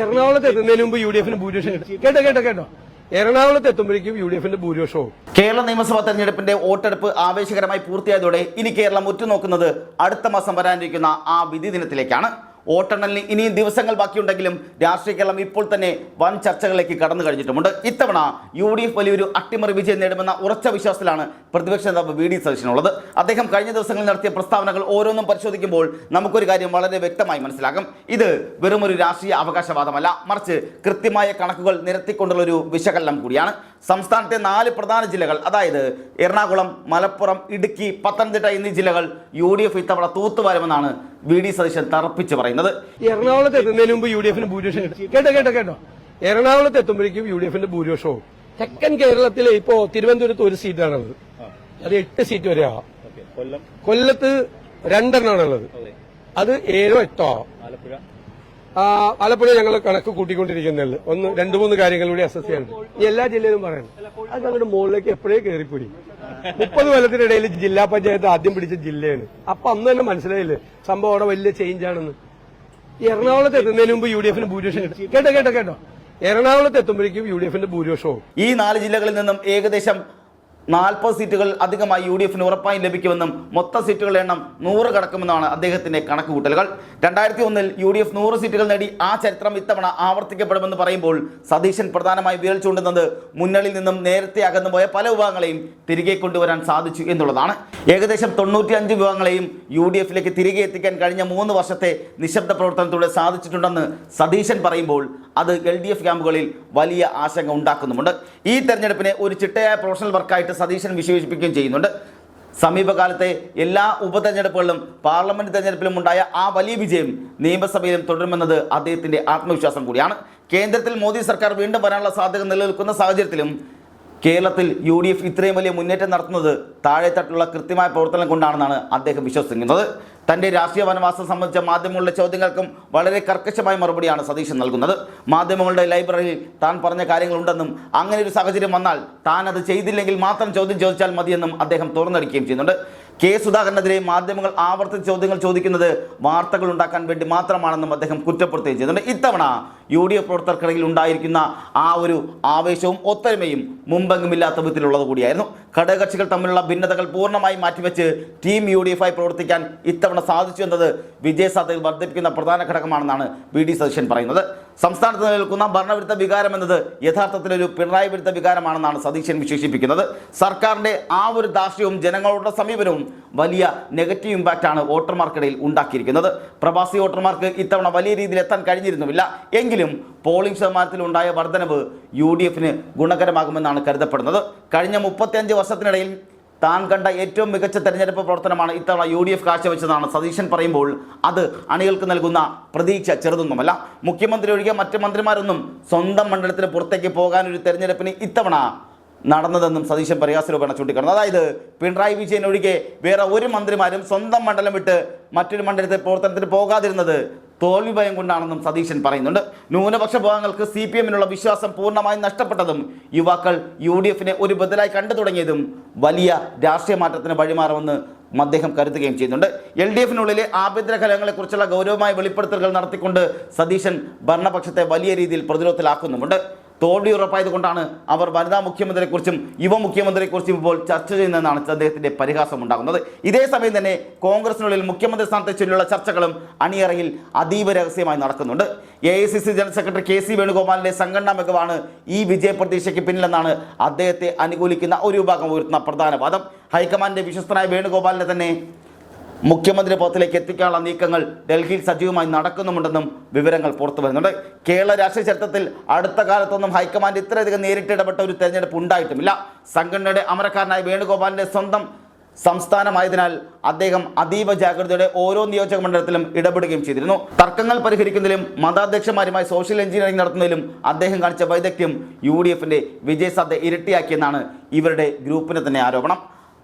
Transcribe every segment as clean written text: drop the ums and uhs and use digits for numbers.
എറണാകുളത്ത് എത്തുന്നതിന് മുമ്പ് യു ഡി എഫിന് ഭൂരിപക്ഷം കേട്ടോ എറണാകുളത്ത് എത്തുമ്പോഴേക്കും യു ഡി എഫിന്റെ ഭൂരിപക്ഷവും. കേരള നിയമസഭാ തെരഞ്ഞെടുപ്പിന്റെ വോട്ടെടുപ്പ് ആവേശകരമായി പൂർത്തിയായതോടെ ഇനി കേരളം ഉറ്റുനോക്കുന്നത് അടുത്ത മാസം വരാനിരിക്കുന്ന ആ വിധി ദിനത്തിലേക്കാണ്. വോട്ടെണ്ണലിന് ഇനിയും ദിവസങ്ങൾ ബാക്കിയുണ്ടെങ്കിലും രാഷ്ട്രീയ കേരളം ഇപ്പോൾ തന്നെ വൻ ചർച്ചകളിലേക്ക് കടന്നു കഴിഞ്ഞിട്ടുമുണ്ട്. ഇത്തവണ യു ഡി എഫ് വലിയൊരു അട്ടിമറി വിജയം നേടുമെന്ന ഉറച്ച വിശ്വാസത്തിലാണ് പ്രതിപക്ഷ നേതാവ് വി ഡി സതീശനുള്ളത്. അദ്ദേഹം കഴിഞ്ഞ ദിവസങ്ങളിൽ നടത്തിയ പ്രസ്താവനകൾ ഓരോന്നും പരിശോധിക്കുമ്പോൾ നമുക്കൊരു കാര്യം വളരെ വ്യക്തമായി മനസ്സിലാകും. ഇത് വെറുമൊരു രാഷ്ട്രീയ അവകാശവാദമല്ല, മറിച്ച് കൃത്യമായ കണക്കുകൾ നിരത്തിക്കൊണ്ടുള്ള ഒരു വിശകലനം കൂടിയാണ്. സംസ്ഥാനത്തെ 4 പ്രധാന ജില്ലകൾ, അതായത് എറണാകുളം, മലപ്പുറം, ഇടുക്കി, പത്തനംതിട്ട എന്നീ ജില്ലകൾ യു ഡി എഫ് ഇത്തവണ തൂത്തുവാരുമെന്നാണ് വി ഡി സതീശൻ തറപ്പിച്ച് പറയുന്നത്. എറണാകുളത്ത് എത്തുന്നതിന് മുമ്പ് യു ഡി എഫിന് ഭൂരിപക്ഷം കേട്ടോ എറണാകുളത്ത് എത്തുമ്പോഴേക്കും യു ഡി എഫിന്റെ ഭൂരിപക്ഷവും. തെക്കൻ കേരളത്തിലെ ഇപ്പോ തിരുവനന്തപുരത്ത് 1 സീറ്റാണുള്ളത്, അത് 8 സീറ്റ് വരെ ആവാം. കൊല്ലത്ത് 2 എണ്ണമാണുള്ളത്, അത് 7 8 ആവാം. ആലപ്പുഴ ഞങ്ങൾ കണക്ക് കൂട്ടിക്കൊണ്ടിരിക്കുന്നുള്ളു. 2-3 കാര്യങ്ങൾ കൂടി അസസ് ചെയ്യാനുണ്ട്. എല്ലാ ജില്ലയിലും പറയണം. അത് ഞങ്ങളുടെ മുകളിലേക്ക് എപ്പോഴേ കയറിപ്പോയി. 30 കൊല്ലത്തിനിടയിൽ ജില്ലാ പഞ്ചായത്ത് ആദ്യം പിടിച്ച ജില്ലയാണ്. അപ്പൊ അന്ന് തന്നെ മനസ്സിലായില്ലേ സംഭവം അവിടെ വലിയ ചേഞ്ച് ആണെന്ന്. എറണാകുളത്ത് എത്തുന്നതിന് മുമ്പ് യു ഡി എഫിന് ഭൂരിപക്ഷം കേട്ടോ എറണാകുളത്ത് എത്തുമ്പോഴേക്കും യു ഡി എഫിന്റെ ഭൂരിപക്ഷവും. ഈ 4 ജില്ലകളിൽ നിന്നും ഏകദേശം 40 സീറ്റുകൾ അധികമായി യു ഡി എഫിന് ഉറപ്പായും ലഭിക്കുമെന്നും മൊത്തം സീറ്റുകളുടെ എണ്ണം 100 കടക്കുമെന്നാണ് അദ്ദേഹത്തിന്റെ കണക്കുകൂട്ടലുകൾ. 2001 യു ഡി എഫ് 100 സീറ്റുകൾ നേടി ആ ചരിത്രം ഇത്തവണ ആവർത്തിക്കപ്പെടുമെന്ന് പറയുമ്പോൾ സതീശൻ പ്രധാനമായി വിരൽ ചൂണ്ടുന്നത് മുന്നണിയിൽ നിന്നും നേരത്തെ അകന്നുപോയ പല വിഭാഗങ്ങളെയും തിരികെ കൊണ്ടുവരാൻ സാധിച്ചു എന്നുള്ളതാണ്. ഏകദേശം 95 വിഭാഗങ്ങളെയും യു ഡി എഫിലേക്ക് തിരികെ എത്തിക്കാൻ കഴിഞ്ഞ 3 വർഷത്തെ നിശബ്ദ പ്രവർത്തനത്തിലൂടെ സാധിച്ചിട്ടുണ്ടെന്ന് സതീശൻ പറയുമ്പോൾ അത് എൽ ഡി എഫ് ക്യാമ്പുകളിൽ വലിയ ആശങ്ക ഉണ്ടാക്കുന്നുമുണ്ട്. ഈ തെരഞ്ഞെടുപ്പിനെ ഒരു ചിട്ടയായ പ്രൊഫഷണൽ വർക്കായിട്ട് സതീശൻ വിശേഷിപ്പിക്കുകയും ചെയ്യുന്നുണ്ട്. സമീപകാലത്തെ എല്ലാ ഉപതെരഞ്ഞെടുപ്പുകളിലും പാർലമെന്റ് തെരഞ്ഞെടുപ്പിലും ഉണ്ടായ ആ വലിയ വിജയം നിയമസഭയിലും തുടരുമെന്നത് അദ്ദേഹത്തിന്റെ ആത്മവിശ്വാസം കൂടിയാണ്. കേന്ദ്രത്തിൽ മോദി സർക്കാർ വീണ്ടും വരാനുള്ള സാധ്യത നിലനിൽക്കുന്ന സാഹചര്യത്തിലും കേരളത്തിൽ യു ഡി എഫ് ഇത്രയും വലിയ മുന്നേറ്റം നടത്തുന്നത് താഴെത്തട്ടുള്ള കൃത്യമായ പ്രവർത്തനം കൊണ്ടാണെന്നാണ് അദ്ദേഹം വിശ്വസിക്കുന്നത്. തൻ്റെ രാഷ്ട്രീയ വനവാസം സംബന്ധിച്ച മാധ്യമങ്ങളുടെ ചോദ്യങ്ങൾക്കും വളരെ കർക്കശമായ മറുപടിയാണ് സതീശൻ നൽകുന്നത്. മാധ്യമങ്ങളുടെ ലൈബ്രറിയിൽ താൻ പറഞ്ഞ കാര്യങ്ങളുണ്ടെന്നും അങ്ങനെ ഒരു സാഹചര്യം വന്നാൽ താൻ അത് ചെയ്തില്ലെങ്കിൽ മാത്രം ചോദ്യം ചോദിച്ചാൽ മതിയെന്നും അദ്ദേഹം തുറന്നടിക്കുകയും ചെയ്യുന്നുണ്ട്. കെ സുധാകരനെതിരെ മാധ്യമങ്ങൾ ആവർത്തിച്ച് ചോദ്യങ്ങൾ ചോദിക്കുന്നത് വാർത്തകൾ ഉണ്ടാക്കാൻ വേണ്ടി മാത്രമാണെന്നും അദ്ദേഹം കുറ്റപ്പെടുത്തുകയും ചെയ്യുന്നുണ്ട്. ഇത്തവണ യു ഡി എഫ് പ്രവർത്തകർക്കിടയിൽ ഉണ്ടായിരിക്കുന്ന ആ ഒരു ആവേശവും ഒത്തൊരുമയും മുമ്പെങ്ങുമില്ലാത്ത വിധത്തിലുള്ളത് കൂടിയായിരുന്നു. ഘടകകക്ഷികൾ തമ്മിലുള്ള ഭിന്നതകൾ പൂർണ്ണമായി മാറ്റിവെച്ച് ടീം യു ഡി എഫായി പ്രവർത്തിക്കാൻ ഇത്തവണ സാധിച്ചു എന്നത് വിജയസാധ്യത വർദ്ധിപ്പിക്കുന്ന പ്രധാന ഘടകമാണെന്നാണ് വി ഡി സതീശൻ പറയുന്നത്. സംസ്ഥാനത്ത് നിലനിൽക്കുന്ന ഭരണവിരുദ്ധ വികാരം എന്നത് യഥാർത്ഥത്തിലൊരു പിണറായി വിരുദ്ധ വികാരമാണെന്നാണ് സതീശൻ വിശേഷിപ്പിക്കുന്നത്. സർക്കാരിന്റെ ആ ഒരു ധാർഷ്ട്യവും ജനങ്ങളുടെ സമീപനവും വലിയ നെഗറ്റീവ് ഇമ്പാക്റ്റാണ് വോട്ടർമാർക്കിടയിൽ ഉണ്ടാക്കിയിരിക്കുന്നത്. പ്രവാസി വോട്ടർമാർക്ക് ഇത്തവണ വലിയ രീതിയിൽ എത്താൻ കഴിഞ്ഞിരുന്നുമില്ല. എങ്കിലും പോളിംഗ് ശതമാനത്തിലുണ്ടായ വർധനവ് യു ഡി എഫിന് ഗുണകരമാകുമെന്നാണ് കരുതപ്പെടുന്നത്. കഴിഞ്ഞ 35 വർഷത്തിനിടയിൽ താൻ കണ്ട ഏറ്റവും മികച്ച തെരഞ്ഞെടുപ്പ് പ്രവർത്തനമാണ് ഇത്തവണ യു ഡി എഫ് കാഴ്ചവെച്ചതാണ് സതീശൻ പറയുമ്പോൾ അത് അണികൾക്ക് നൽകുന്ന പ്രതീക്ഷ ചെറുതൊന്നുമല്ല. മുഖ്യമന്ത്രി ഒഴികെ മറ്റ് മന്ത്രിമാരൊന്നും സ്വന്തം മണ്ഡലത്തിന് പുറത്തേക്ക് പോകാനൊരു തെരഞ്ഞെടുപ്പിന് ഇത്തവണ നടന്നതെന്നും സതീശൻ പരിഹാസരൂപേണ ചൂണ്ടിക്കാണുന്നു. അതായത് പിണറായി വിജയൻ ഒഴികെ വേറെ ഒരു മന്ത്രിമാരും സ്വന്തം മണ്ഡലം വിട്ട് മറ്റൊരു മണ്ഡലത്തെ പ്രവർത്തനത്തിന് പോകാതിരുന്നത് തോൽവി ഭയം കൊണ്ടാണെന്നും സതീശൻ പറയുന്നുണ്ട്. ന്യൂനപക്ഷ വിഭാഗങ്ങൾക്ക് CPM-നുള്ള വിശ്വാസം പൂർണ്ണമായും നഷ്ടപ്പെട്ടതും യുവാക്കൾ യു ഡി എഫിനെ ഒരു ബദലായി കണ്ടു തുടങ്ങിയതും വലിയ രാഷ്ട്രീയ മാറ്റത്തിന് വഴിമാറുമെന്ന് അദ്ദേഹം കരുതുകയും ചെയ്യുന്നുണ്ട്. എൽ ഡി എഫിനുള്ളിലെ ആഭ്യന്തര കലഹങ്ങളെക്കുറിച്ചുള്ള ഗൗരവമായ വെളിപ്പെടുത്തലുകൾ നടത്തിക്കൊണ്ട് സതീശൻ ഭരണപക്ഷത്തെ വലിയ രീതിയിൽ പ്രതിരോധത്തിലാക്കുന്നുമുണ്ട്. തോൽവി ഉറപ്പായത് കൊണ്ടാണ് അവർ വനിതാ മുഖ്യമന്ത്രിയെക്കുറിച്ചും യുവ മുഖ്യമന്ത്രിയെക്കുറിച്ചും ഇപ്പോൾ ചർച്ച ചെയ്യുന്നതെന്നാണ് അദ്ദേഹത്തിന്റെ പരിഹാസം ഉണ്ടാകുന്നത്. ഇതേ സമയം തന്നെ കോൺഗ്രസിനുള്ളിൽ മുഖ്യമന്ത്രി സ്ഥാനത്തെ ചൊല്ലിയുള്ള ചർച്ചകളും അണിയറയിൽ അതീവ രഹസ്യമായി നടക്കുന്നുണ്ട്. AICC ജനറൽ സെക്രട്ടറി KC വേണുഗോപാലിന്റെ സംഘടനാ മികവാണ് ഈ വിജയപ്രതീക്ഷയ്ക്ക് പിന്നിലെന്നാണ് അദ്ദേഹത്തെ അനുകൂലിക്കുന്ന ഒരു വിഭാഗം ഉയർത്തുന്ന പ്രധാന വാദം. ഹൈക്കമാൻഡിന്റെ വിശ്വസ്തനായ വേണുഗോപാലിനെ തന്നെ മുഖ്യമന്ത്രി പദത്തിലേക്ക് എത്തിക്കാനുള്ള നീക്കങ്ങൾ ഡൽഹിയിൽ സജീവമായി നടക്കുന്നുമുണ്ടെന്നും വിവരങ്ങൾ പുറത്തു വരുന്നുണ്ട്. കേരള രാഷ്ട്രീയ ചരിത്രത്തിൽ അടുത്ത കാലത്തൊന്നും ഹൈക്കമാൻഡ് ഇത്രയധികം നേരിട്ടിടപെട്ട ഒരു തെരഞ്ഞെടുപ്പ് ഉണ്ടായിട്ടുമില്ല. സംഘടനയുടെ അമരക്കാരനായ വേണുഗോപാലിന്റെ സ്വന്തം സംസ്ഥാനമായതിനാൽ അദ്ദേഹം അതീവ ജാഗ്രതയോടെ ഓരോ നിയോജക മണ്ഡലത്തിലും ഇടപെടുകയും ചെയ്തിരുന്നു. തർക്കങ്ങൾ പരിഹരിക്കുന്നതിലും മതാധ്യക്ഷന്മാരുമായി സോഷ്യൽ എഞ്ചിനീയറിംഗ് നടത്തുന്നതിലും അദ്ദേഹം കാണിച്ച വൈദഗ്ധ്യം യു ഡി എഫിന്റെ വിജയസാധ്യത ഇരട്ടിയാക്കിയെന്നാണ് ഇവരുടെ ഗ്രൂപ്പിന് തന്നെ ആരോപണം.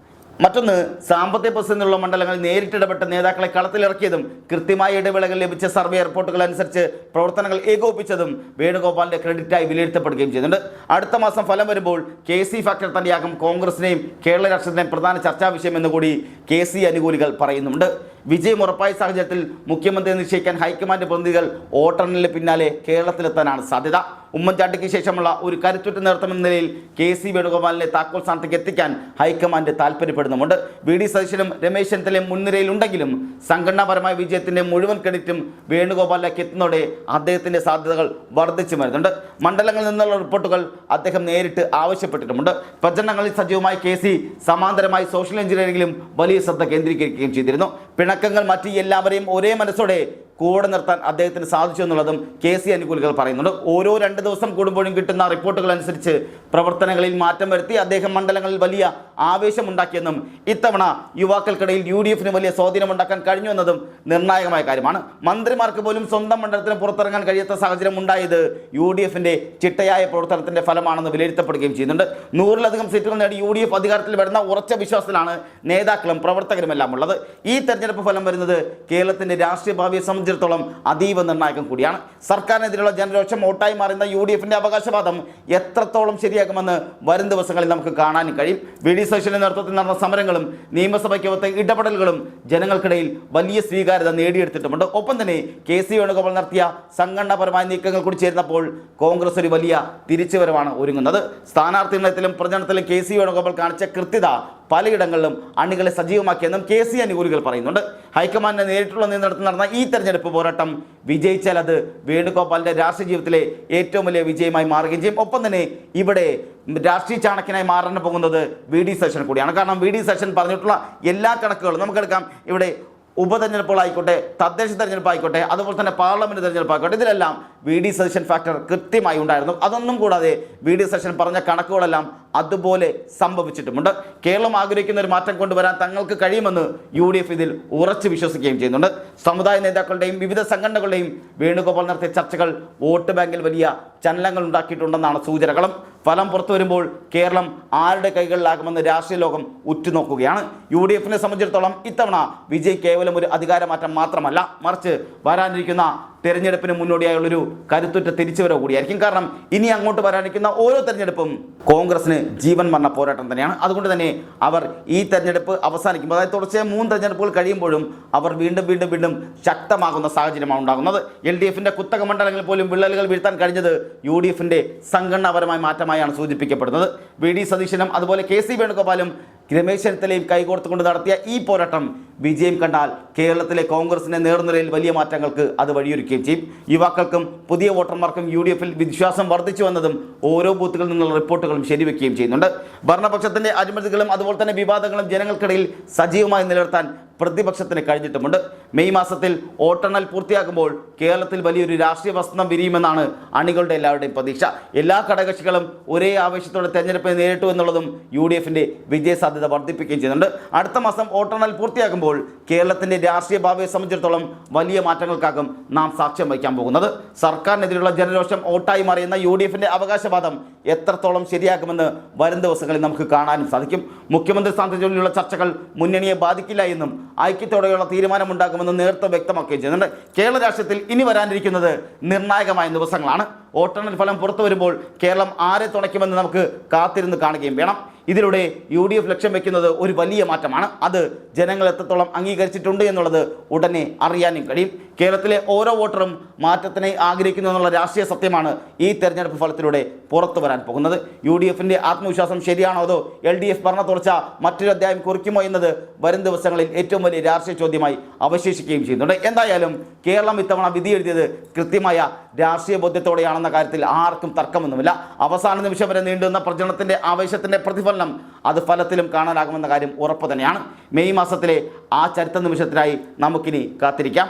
മറ്റൊന്ന്, സാമ്പത്തിക പ്രതിസന്ധിയുള്ള മണ്ഡലങ്ങളിൽ നേരിട്ടിടപെട്ട നേതാക്കളെ കളത്തിലിറക്കിയതും കൃത്യമായ ഇടവേളകൾ ലഭിച്ച സർവേ റിപ്പോർട്ടുകൾ അനുസരിച്ച് പ്രവർത്തനങ്ങൾ ഏകോപിപ്പിച്ചതും വേണുഗോപാലിന്റെ ക്രെഡിറ്റായി വിലയിരുത്തപ്പെടുകയും ചെയ്യുന്നുണ്ട്. അടുത്ത മാസം ഫലം വരുമ്പോൾ KC ഫാക്ടർ തന്നെയാകും കോൺഗ്രസിനെയും കേരള രാഷ്ട്രീയത്തിലെയും പ്രധാന ചർച്ചാ വിഷയം എന്ന് കൂടി KC അനുകൂലികൾ പറയുന്നുണ്ട്. വിജയം ഉറപ്പായ സാഹചര്യത്തിൽ മുഖ്യമന്ത്രിയെ നിശ്ചയിക്കാൻ ഹൈക്കമാൻഡ് പ്രതിനിധികൾ വോട്ടെണ്ണലിന് പിന്നാലെ കേരളത്തിലെത്താനാണ് സാധ്യത. ഉമ്മൻചാണ്ടിക്ക് ശേഷമുള്ള ഒരു കരുത്തുറ്റ നേതൃത്വം എന്ന നിലയിൽ കെ.സി. വേണുഗോപാലിനെ താക്കോൽ സ്ഥാനത്തേക്ക് എത്തിക്കാൻ ഹൈക്കമാൻഡ് താല്പര്യപ്പെടുന്നുമുണ്ട്. വി.ഡി. സതീശനും രമേശ് ചെന്നിത്തലയും മുൻനിരയിലുണ്ടെങ്കിലും സംഘടനാപരമായ വിജയത്തിന്റെ മുഴുവൻ ക്രെഡിറ്റും വേണുഗോപാലിലേക്ക് എത്തുന്നതോടെ അദ്ദേഹത്തിന്റെ സാധ്യതകൾ വർദ്ധിച്ചു വരുന്നുണ്ട്. മണ്ഡലങ്ങളിൽ നിന്നുള്ള റിപ്പോർട്ടുകൾ അദ്ദേഹം നേരിട്ട് ആവശ്യപ്പെട്ടിട്ടുമുണ്ട്. പ്രചരണങ്ങളിൽ സജീവമായ കെ.സി. സമാന്തരമായി സോഷ്യൽ എഞ്ചിനീയറിംഗിലും വലിയ ശ്രദ്ധ കേന്ദ്രീകരിക്കുകയും ചെയ്തിരുന്നു. പിണക്കങ്ങൾ മാറ്റി എല്ലാവരെയും ഒരേ മനസ്സോടെ കൂടെ നിർത്താൻ അദ്ദേഹത്തിന് സാധിച്ചു എന്നുള്ളതും കെ.സി. അനുകൂലികൾ പറയുന്നുണ്ട്. ഓരോ 2 ദിവസം കൂടുമ്പോഴും കിട്ടുന്ന റിപ്പോർട്ടുകൾ അനുസരിച്ച് പ്രവർത്തനങ്ങളിൽ മാറ്റം വരുത്തി അദ്ദേഹം മണ്ഡലങ്ങളിൽ വലിയ ആവേശമുണ്ടാക്കിയെന്നും ഇത്തവണ യുവാക്കൾക്കിടയിൽ UDF-ന് വലിയ സ്വാധീനമുണ്ടാക്കാൻ കഴിഞ്ഞു എന്നതും നിർണായകമായ കാര്യമാണ്. മന്ത്രിമാർക്ക് പോലും സ്വന്തം മണ്ഡലത്തിന് പുറത്തിറങ്ങാൻ കഴിയാത്ത സാഹചര്യം ഉണ്ടായത് UDF-ന്റെ ചിട്ടയായ പ്രവർത്തനത്തിന്റെ ഫലമാണെന്ന് വിലയിരുത്തപ്പെടുകയും ചെയ്യുന്നുണ്ട്. 100-ലധികം സീറ്റുകൾ നേടി UDF അധികാരത്തിൽ വരുന്ന ഉറച്ച വിശ്വാസത്തിലാണ് നേതാക്കളും പ്രവർത്തകരുമെല്ലാം ഉള്ളത്. ഈ തെരഞ്ഞെടുപ്പ് ഫലം വരുന്നത് കേരളത്തിന്റെ രാഷ്ട്രീയ ഭാവിയെ സംബന്ധിച്ചിടത്തോളം അതീവ നിർണായകം കൂടിയാണ്. സർക്കാരിനെതിരെയുള്ള ജനരോഷം വോട്ടായി മാറുന്ന UDF-ന്റെ അവകാശവാദം എത്രത്തോളം ശരിയാകുമെന്ന് വരും ദിവസങ്ങളിൽ നമുക്ക് കാണാനും കഴിയും. വി.ഡി. സതീശന്റെ നേതൃത്വത്തിൽ നടന്ന സമരങ്ങളും നിയമസഭയ്ക്കകത്തെ ഇടപെടലുകളും ജനങ്ങൾക്കിടയിൽ വലിയ സ്വീകാര്യത നേടിയെടുത്തിട്ടുമുണ്ട്. ഒപ്പം തന്നെ കെ.സി. വേണുഗോപാൽ നടത്തിയ സംഘടനാപരമായ നീക്കങ്ങൾ കൂടി ചേരുന്നപ്പോൾ കോൺഗ്രസ് ഒരു വലിയ തിരിച്ചുവരവാണ് ഒരുങ്ങുന്നത്. സ്ഥാനാർത്ഥി നിർണയത്തിലും പ്രചരണത്തിലും കെ.സി. വേണുഗോപാൽ കാണിച്ച കൃത്യത പലയിടങ്ങളിലും അണികളെ സജീവമാക്കിയെന്നും കെ.സി. അനുകൂലികൾ പറയുന്നുണ്ട്. ഹൈക്കമാൻഡിനെ നേരിട്ടുള്ള നിയന്ത്രണത്തിൽ നടന്ന ഈ തെരഞ്ഞെടുപ്പ് പോരാട്ടം വിജയിച്ചാൽ അത് വേണുഗോപാലിന്റെ രാഷ്ട്രീയ ജീവിതത്തിലെ ഏറ്റവും വലിയ വിജയമായി മാറുകയും ചെയ്യും. ഒപ്പം തന്നെ ഇവിടെ രാഷ്ട്രീയ ചാണക്യനായി മാറാൻ പോകുന്നത് വി.ഡി. സതീശൻ കൂടിയാണ്. കാരണം വി.ഡി. സതീശൻ പറഞ്ഞിട്ടുള്ള എല്ലാ കണക്കുകളും നമുക്കെടുക്കാം. ഇവിടെ ഉപതെരഞ്ഞെടുപ്പുകളായിക്കോട്ടെ, തദ്ദേശ തെരഞ്ഞെടുപ്പായിക്കോട്ടെ, അതുപോലെ തന്നെ പാർലമെന്റ് തെരഞ്ഞെടുപ്പായിക്കോട്ടെ, ഇതിലെല്ലാം വി.ഡി. സതീശൻ ഫാക്ടർ കൃത്യമായി ഉണ്ടായിരുന്നു. അതൊന്നും കൂടാതെ വി.ഡി. സതീശൻ പറഞ്ഞ കണക്കുകളെല്ലാം അതുപോലെ സംഭവിച്ചിട്ടുമുണ്ട്. കേരളം ആഗ്രഹിക്കുന്ന ഒരു മാറ്റം കൊണ്ടുവരാൻ തങ്ങൾക്ക് കഴിയുമെന്ന് UDF ഇതിൽ ഉറച്ചു വിശ്വസിക്കുകയും ചെയ്യുന്നുണ്ട്. സമുദായ നേതാക്കളുടെയും വിവിധ സംഘടനകളുടെയും വേണുഗോപാൽ നടത്തിയ ചർച്ചകൾ വോട്ട് ബാങ്കിൽ വലിയ ചലനങ്ങൾ ഉണ്ടാക്കിയിട്ടുണ്ടെന്നാണ് സൂചനകളും. ഫലം പുറത്തു വരുമ്പോൾ കേരളം ആരുടെ കൈകളിലാകുമെന്ന് രാഷ്ട്രീയ ലോകം ഉറ്റുനോക്കുകയാണ്. UDF-നെ സംബന്ധിച്ചിടത്തോളം ഇത്തവണ വിജയ് കേവലം ഒരു അധികാരമാറ്റം മാത്രമല്ല, മറിച്ച് വരാനിരിക്കുന്ന തെരഞ്ഞെടുപ്പിന് മുന്നോടിയായുള്ളൊരു കരുത്തുറ്റ തിരിച്ചുവരവ് കൂടിയായിരിക്കും. കാരണം ഇനി അങ്ങോട്ട് വരാനിരിക്കുന്ന ഓരോ തെരഞ്ഞെടുപ്പും കോൺഗ്രസിന് ജീവൻ മരണ പോരാട്ടം തന്നെയാണ്. അതുകൊണ്ട് തന്നെ അവർ ഈ തെരഞ്ഞെടുപ്പ് അവസാനിക്കുമ്പോൾ, അതായത് തുടർച്ചയായ 3 തെരഞ്ഞെടുപ്പുകൾ കഴിയുമ്പോഴും അവർ വീണ്ടും ശക്തമാകുന്ന സാഹചര്യമാണ് ഉണ്ടാകുന്നത്. LDF-ന്റെ കുത്തക മണ്ഡലങ്ങളിൽ പോലും വിള്ളലുകൾ വീഴ്ത്താൻ കഴിഞ്ഞത് UDF-ന്റെ സംഘടനാപരമായ മാറ്റമായാണ് സൂചിപ്പിക്കപ്പെടുന്നത്. വി.ഡി. സതീശനും അതുപോലെ കെ.സി. വേണുഗോപാലും രമേശ് ചെന്നിത്തലയും കൈകോർത്തുകൊണ്ട് നടത്തിയ ഈ പോരാട്ടം വിജയം കണ്ടാൽ കേരളത്തിലെ കോൺഗ്രസിന്റെ നേർനിരയിൽ വലിയ മാറ്റങ്ങൾക്ക് അത് വഴിയൊരുക്കുകയും ചെയ്യും. യുവാക്കൾക്കും പുതിയ വോട്ടർമാർക്കും UDF-ൽ വിശ്വാസം വർദ്ധിച്ചു വന്നതും ഓരോ ബൂത്തുകളിൽ നിന്നുള്ള റിപ്പോർട്ടുകളും ശരിവെക്കുകയും ചെയ്യുന്നുണ്ട്. ഭരണപക്ഷത്തിന്റെ അഴിമതികളും അതുപോലെ തന്നെ വിവാദങ്ങളും ജനങ്ങൾക്കിടയിൽ സജീവമായി നിലനിർത്താൻ പ്രതിപക്ഷത്തിന് കഴിഞ്ഞിട്ടുമുണ്ട്. മെയ് മാസത്തിൽ വോട്ടെണ്ണൽ പൂർത്തിയാക്കുമ്പോൾ കേരളത്തിൽ വലിയൊരു രാഷ്ട്രീയ വസന്തം വിരിയുമെന്നാണ് അണികളുടെ എല്ലാവരുടെയും പ്രതീക്ഷ. എല്ലാ ഘടകകക്ഷികളും ഒരേ ആവേശത്തോടെ തെരഞ്ഞെടുപ്പിനെ നേരിട്ടു എന്നുള്ളതും UDF-ന്റെ വിജയ സാധ്യത വർദ്ധിപ്പിക്കുകയും ചെയ്യുന്നുണ്ട്. അടുത്ത മാസം വോട്ടെണ്ണൽ പൂർത്തിയാക്കുമ്പോൾ കേരളത്തിന്റെ രാഷ്ട്രീയ ഭാവിയെ സംബന്ധിച്ചിടത്തോളം വലിയ മാറ്റങ്ങൾക്കാകും നാം സാക്ഷ്യം വഹിക്കാൻ പോകുന്നത്. സർക്കാരിനെതിരെയുള്ള ജനരോഷം വോട്ടായി മാറിയുന്ന UDF-ന്റെ അവകാശവാദം എത്രത്തോളം ശരിയാക്കുമെന്ന് വരും ദിവസങ്ങളിൽ നമുക്ക് കാണാനും സാധിക്കും. മുഖ്യമന്ത്രി സ്ഥാനത്തിനുള്ള ചർച്ചകൾ മുന്നണിയെ ബാധിക്കില്ല എന്നും ഐക്യത്തോടെയുള്ള തീരുമാനമുണ്ടാകുമെന്ന് നേരത്തെ വ്യക്തമാക്കുകയും ചെയ്യുന്നുണ്ട്. കേരള രാഷ്ട്രീയത്തിൽ ഇനി വരാനിരിക്കുന്നത് നിർണായകമായ ദിവസങ്ങളാണ്. വോട്ടെണ്ണൽ ഫലം പുറത്തു വരുമ്പോൾ കേരളം ആരെ തുണയ്ക്കുമെന്ന് നമുക്ക് കാത്തിരുന്ന് കാണുകയും വേണം. ഇതിലൂടെ UDF ലക്ഷ്യം വെക്കുന്നത് ഒരു വലിയ മാറ്റമാണ്. അത് ജനങ്ങൾ എത്രത്തോളം അംഗീകരിച്ചിട്ടുണ്ട് എന്നുള്ളത് ഉടനെ അറിയാനും കഴിയും. കേരളത്തിലെ ഓരോ വോട്ടറും മാറ്റത്തിനെ ആഗ്രഹിക്കുന്നു എന്നുള്ള രാഷ്ട്രീയ സത്യമാണ് ഈ തെരഞ്ഞെടുപ്പ് ഫലത്തിലൂടെ പുറത്തു വരാൻ പോകുന്നത്. UDF-ന്റെ ആത്മവിശ്വാസം ശരിയാണോ അതോ LDF ഭരണ തുടർച്ച മറ്റൊരു അധ്യായം കുറിക്കുമോ എന്നത് വരും ദിവസങ്ങളിൽ ഏറ്റവും വലിയ രാഷ്ട്രീയ ചോദ്യമായി അവശേഷിക്കുകയും ചെയ്യുന്നുണ്ട്. എന്തായാലും കേരളം ഇത്തവണ വിധി എഴുതിയത് കൃത്യമായ രാഷ്ട്രീയ ബോധ്യത്തോടെയാണെന്ന കാര്യത്തിൽ ആർക്കും തർക്കമൊന്നുമില്ല. അവസാന നിമിഷം വരെ നീണ്ടുന്ന പ്രചരണത്തിന്റെ ആവേശത്തിന്റെ പ്രതിഫലനം അത് ഫലത്തിലും കാണാനാകുമെന്ന കാര്യം ഉറപ്പ് തന്നെയാണ്. മെയ് മാസത്തിലെ ആ ചരിത്ര നിമിഷത്തിനായി നമുക്കിനി കാത്തിരിക്കാം.